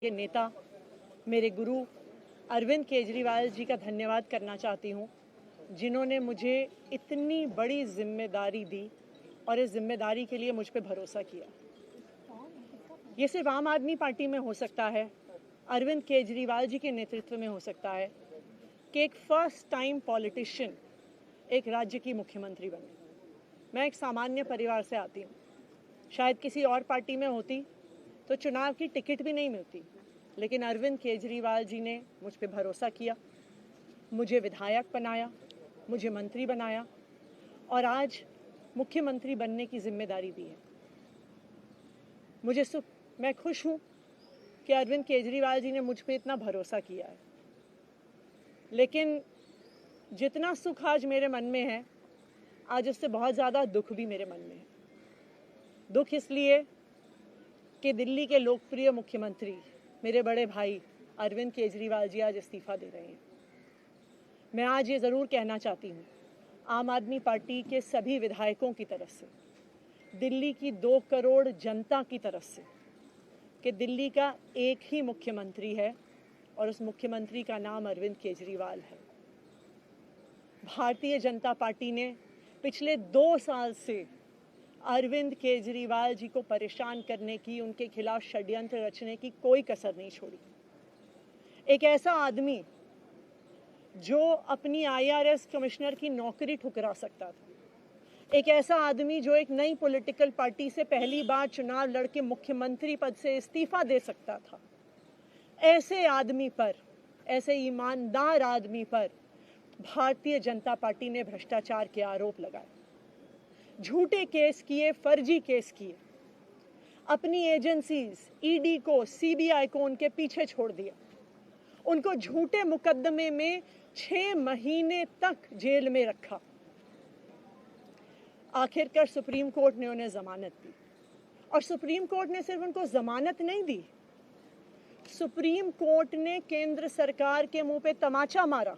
के नेता मेरे गुरु अरविंद केजरीवाल जी का धन्यवाद करना चाहती हूँ, जिन्होंने मुझे इतनी बड़ी जिम्मेदारी दी और इस जिम्मेदारी के लिए मुझ पे भरोसा किया। ये सिर्फ आम आदमी पार्टी में हो सकता है, अरविंद केजरीवाल जी के नेतृत्व में हो सकता है कि एक फर्स्ट टाइम पॉलिटिशियन एक राज्य की मुख्यमंत्री बने। मैं एक सामान्य परिवार से आती हूँ, शायद किसी और पार्टी में होती तो चुनाव की टिकट भी नहीं मिलती, लेकिन अरविंद केजरीवाल जी ने मुझ पे भरोसा किया, मुझे विधायक बनाया, मुझे मंत्री बनाया और आज मुख्यमंत्री बनने की जिम्मेदारी दी है। मैं खुश हूँ कि अरविंद केजरीवाल जी ने मुझ पे इतना भरोसा किया है, लेकिन जितना सुख आज मेरे मन में है, आज उससे बहुत ज़्यादा दुख भी मेरे मन में है। दुख इसलिए कि दिल्ली के लोकप्रिय मुख्यमंत्री मेरे बड़े भाई अरविंद केजरीवाल जी आज इस्तीफा दे रहे हैं। मैं आज ये ज़रूर कहना चाहती हूँ आम आदमी पार्टी के सभी विधायकों की तरफ से, दिल्ली की 2 करोड़ जनता की तरफ से, कि दिल्ली का एक ही मुख्यमंत्री है और उस मुख्यमंत्री का नाम अरविंद केजरीवाल है। भारतीय जनता पार्टी ने पिछले 2 साल से अरविंद केजरीवाल जी को परेशान करने की, उनके खिलाफ षड्यंत्र रचने की कोई कसर नहीं छोड़ी। एक ऐसा आदमी जो अपनी IRS कमिश्नर की नौकरी ठुकरा सकता था, एक ऐसा आदमी जो एक नई पॉलिटिकल पार्टी से पहली बार चुनाव लड़के मुख्यमंत्री पद से इस्तीफा दे सकता था, ऐसे आदमी पर, ऐसे ईमानदार आदमी पर भारतीय जनता पार्टी ने भ्रष्टाचार के आरोप लगाए, झूठे केस किए, फर्जी केस किए, अपनी एजेंसीज ED को, CBI को उनके पीछे छोड़ दिया, उनको झूठे मुकदमे में 6 महीने तक जेल में रखा। आखिरकार सुप्रीम कोर्ट ने उन्हें जमानत दी और सुप्रीम कोर्ट ने सिर्फ उनको जमानत नहीं दी, सुप्रीम कोर्ट ने केंद्र सरकार के मुंह पे तमाचा मारा,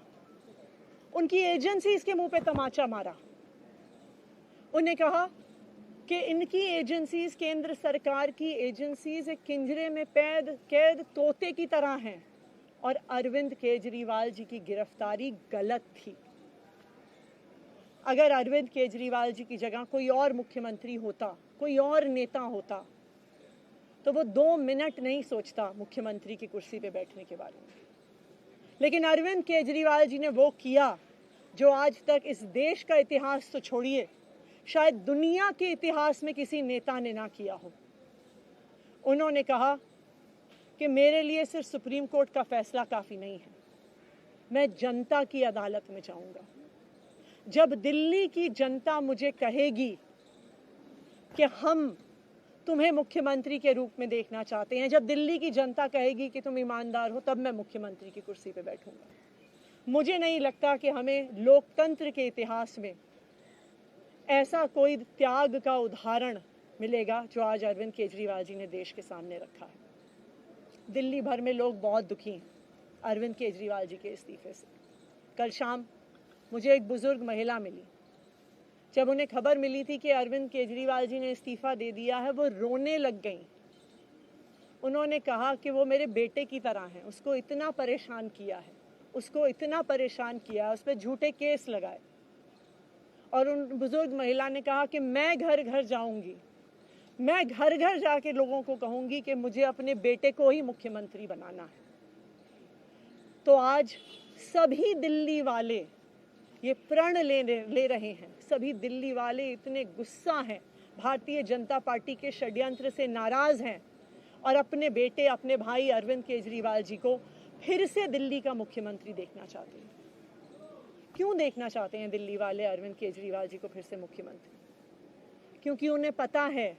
उनकी एजेंसीज के मुंह पे तमाचा मारा। उन्हें कहा कि इनकी एजेंसीज, केंद्र सरकार की एजेंसीज एक पिंजरे में कैद तोते की तरह हैं और अरविंद केजरीवाल जी की गिरफ्तारी गलत थी। अगर अरविंद केजरीवाल जी की जगह कोई और मुख्यमंत्री होता, कोई और नेता होता, तो वो 2 मिनट नहीं सोचता मुख्यमंत्री की कुर्सी पे बैठने के बारे में। लेकिन अरविंद केजरीवाल जी ने वो किया जो आज तक इस देश का इतिहास तो छोड़िए, शायद दुनिया के इतिहास में किसी नेता ने ना किया हो। उन्होंने कहा कि मेरे लिए सिर्फ सुप्रीम कोर्ट का फैसला काफ़ी नहीं है, मैं जनता की अदालत में जाऊंगा। जब दिल्ली की जनता मुझे कहेगी कि हम तुम्हें मुख्यमंत्री के रूप में देखना चाहते हैं, जब दिल्ली की जनता कहेगी कि तुम ईमानदार हो, तब मैं मुख्यमंत्री की कुर्सी पे बैठूंगा। मुझे नहीं लगता कि हमें लोकतंत्र के इतिहास में ऐसा कोई त्याग का उदाहरण मिलेगा जो आज अरविंद केजरीवाल जी ने देश के सामने रखा है। दिल्ली भर में लोग बहुत दुखी हैं अरविंद केजरीवाल जी के इस्तीफे से। कल शाम मुझे एक बुजुर्ग महिला मिली, जब उन्हें खबर मिली थी कि अरविंद केजरीवाल जी ने इस्तीफा दे दिया है, वो रोने लग गई। उन्होंने कहा कि वो मेरे बेटे की तरह हैं, उसको इतना परेशान किया है, उसको इतना परेशान किया, उस पर झूठे केस लगाए। और उन बुजुर्ग महिला ने कहा कि मैं घर घर जाऊंगी, मैं घर घर जाके लोगों को कहूंगी कि मुझे अपने बेटे को ही मुख्यमंत्री बनाना है। तो आज सभी दिल्ली वाले ये प्रण ले रहे हैं, सभी दिल्ली वाले इतने गुस्सा हैं, भारतीय जनता पार्टी के षड्यंत्र से नाराज हैं और अपने बेटे, अपने भाई अरविंद केजरीवाल जी को फिर से दिल्ली का मुख्यमंत्री देखना चाहते हैं। क्यों देखना चाहते हैं दिल्ली वाले अरविंद केजरीवाल जी को फिर से मुख्यमंत्री? क्योंकि उन्हें पता है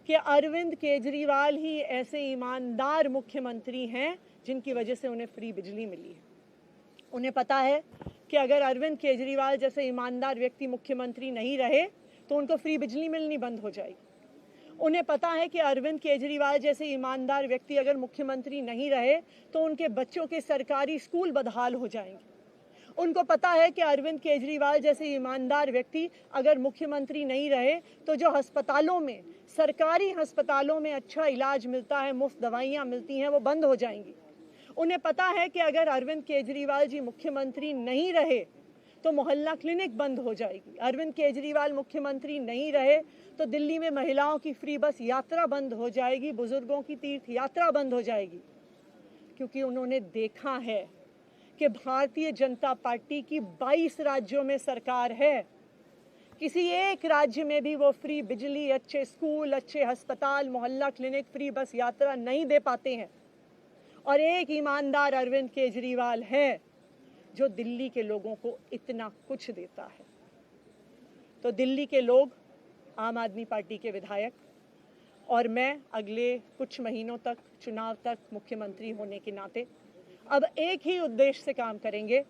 कि अरविंद केजरीवाल ही ऐसे ईमानदार मुख्यमंत्री हैं जिनकी वजह से उन्हें फ्री बिजली मिली है। उन्हें पता है कि अगर अरविंद केजरीवाल जैसे ईमानदार व्यक्ति मुख्यमंत्री नहीं रहे तो उनको फ्री बिजली मिलनी बंद हो जाएगी। उन्हें पता है कि अरविंद केजरीवाल जैसे ईमानदार व्यक्ति अगर मुख्यमंत्री नहीं रहे तो उनके बच्चों के सरकारी स्कूल बदहाल हो जाएंगे। उनको पता है कि अरविंद केजरीवाल जैसे ईमानदार व्यक्ति अगर मुख्यमंत्री नहीं रहे तो जो अस्पतालों में सरकारी अस्पतालों में अच्छा इलाज मिलता है, मुफ्त दवाइयाँ मिलती हैं, वो बंद हो जाएंगी। उन्हें पता है कि अगर अरविंद केजरीवाल जी मुख्यमंत्री नहीं रहे तो मोहल्ला क्लिनिक बंद हो जाएगी। अरविंद केजरीवाल मुख्यमंत्री नहीं रहे तो दिल्ली में महिलाओं की फ्री बस यात्रा बंद हो जाएगी, बुजुर्गों की तीर्थ यात्रा बंद हो जाएगी। क्योंकि उन्होंने देखा है कि भारतीय जनता पार्टी की 22 राज्यों में सरकार है, किसी एक राज्य में भी वो फ्री बिजली, अच्छे स्कूल, अच्छे अस्पताल, मोहल्ला क्लिनिक, फ्री बस यात्रा नहीं दे पाते हैं। और एक ईमानदार अरविंद केजरीवाल है जो दिल्ली के लोगों को इतना कुछ देता है। तो दिल्ली के लोग, आम आदमी पार्टी के विधायक और मैं अगले कुछ महीनों तक, चुनाव तक मुख्यमंत्री होने के नाते अब एक ही उद्देश्य से काम करेंगे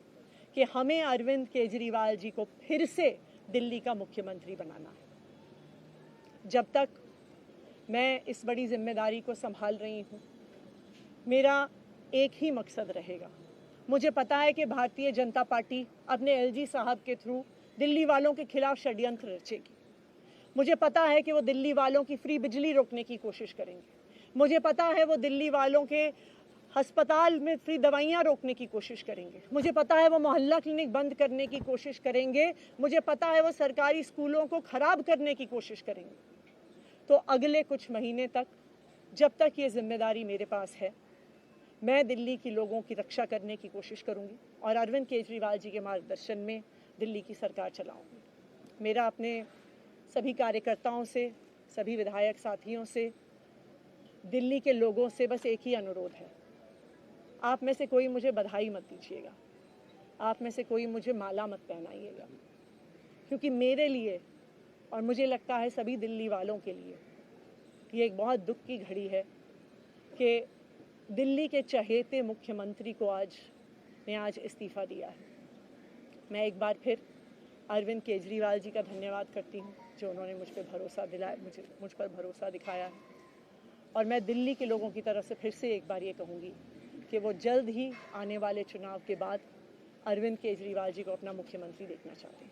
कि हमें अरविंद केजरीवाल जी को फिर से दिल्ली का मुख्यमंत्री बनाना है। जब तक मैं इस बड़ी जिम्मेदारी को संभाल रही हूँ, मेरा एक ही मकसद रहेगा। मुझे पता है कि भारतीय जनता पार्टी अपने एलजी साहब के थ्रू दिल्ली वालों के खिलाफ षड्यंत्र रचेगी। मुझे पता है कि वो दिल्ली वालों की फ्री बिजली रोकने की कोशिश करेंगे। मुझे पता है वो दिल्ली वालों के अस्पताल में फ्री दवाइयाँ रोकने की कोशिश करेंगे। मुझे पता है वो मोहल्ला क्लिनिक बंद करने की कोशिश करेंगे। मुझे पता है वो सरकारी स्कूलों को खराब करने की कोशिश करेंगे। तो अगले कुछ महीने तक, जब तक ये जिम्मेदारी मेरे पास है, मैं दिल्ली के लोगों की रक्षा करने की कोशिश करूंगी और अरविंद केजरीवाल जी के मार्गदर्शन में दिल्ली की सरकार चलाऊंगी। मेरा अपने सभी कार्यकर्ताओं से, सभी विधायक साथियों से, दिल्ली के लोगों से बस एक ही अनुरोध है, आप में से कोई मुझे बधाई मत दीजिएगा, आप में से कोई मुझे माला मत पहनाइएगा, क्योंकि मेरे लिए और मुझे लगता है सभी दिल्ली वालों के लिए ये एक बहुत दुख की घड़ी है कि दिल्ली के चहेते मुख्यमंत्री को आज इस्तीफ़ा दिया है। मैं एक बार फिर अरविंद केजरीवाल जी का धन्यवाद करती हूँ जो उन्होंने मुझ पर भरोसा दिलाया, मुझ पर भरोसा दिखाया है। और मैं दिल्ली के लोगों की तरफ से फिर से एक बार ये कहूँगी कि वो जल्द ही आने वाले चुनाव के बाद अरविंद केजरीवाल जी को अपना मुख्यमंत्री देखना चाहते हैं।